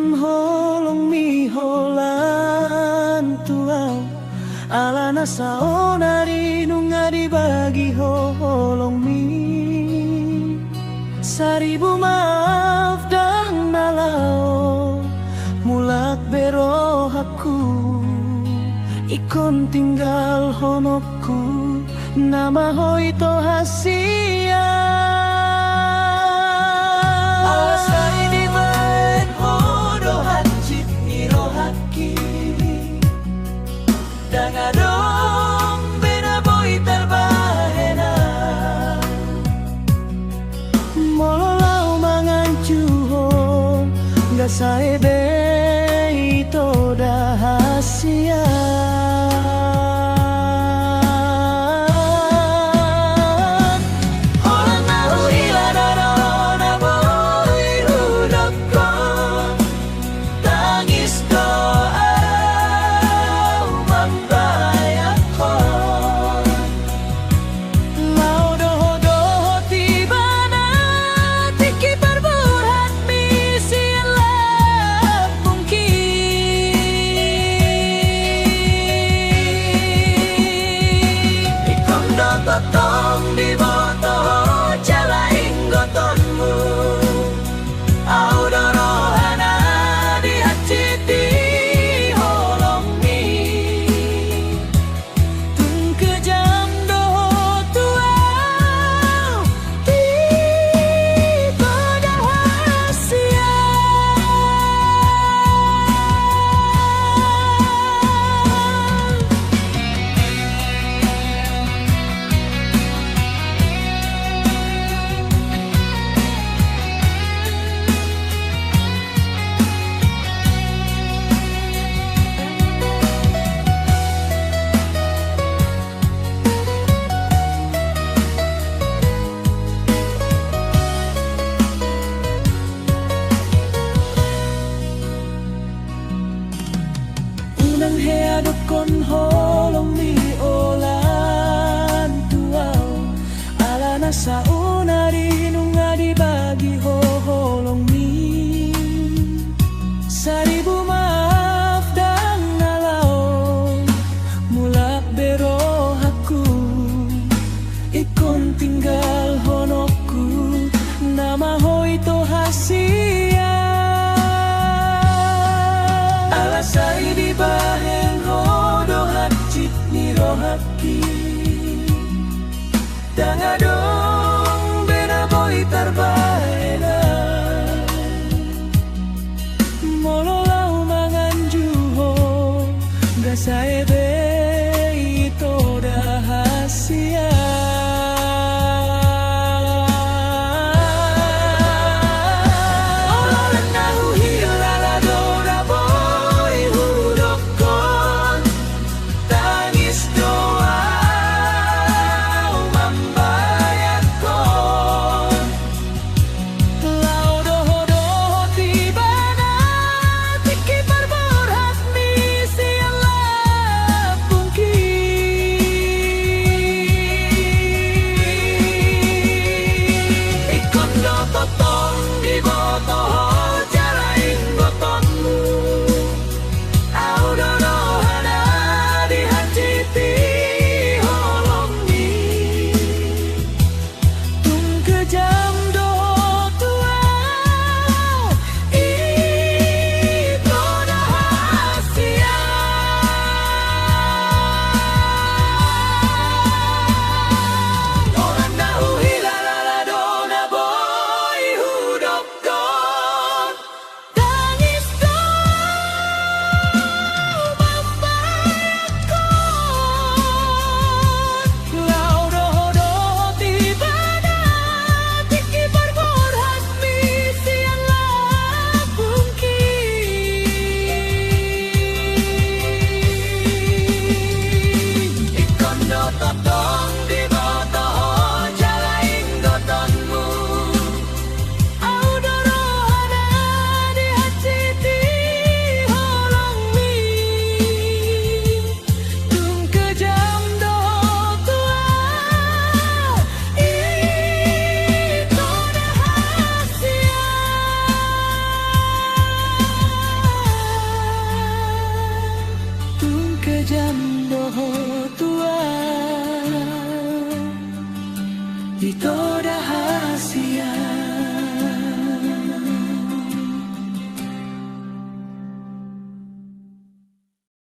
kon holong mi holan tuau alana saonari nunga dibagi holong mi saribu maaf dan nalau mulak bero aku ikon tinggal honokku nama hoi to hasia asai di baen hodo hacit niro haki dan adong bena boy terbahena mololau mangancuho gak sae be ito dahasia totong di boto calaing gotonmu audorohana di haciti holongi tung kejam doho tua tiba dahasia nang heado kon holong mi olan tuau alana saunari nunga dibagi holong mi saribu maaf dan nalau mulak bero aku ikon tinggal honokku nama hoi to hasia alasai di bahen hodo hacit niro haki dan adong bena boy tarbahena mololau manganjuho gak sae be ito dahasia Ito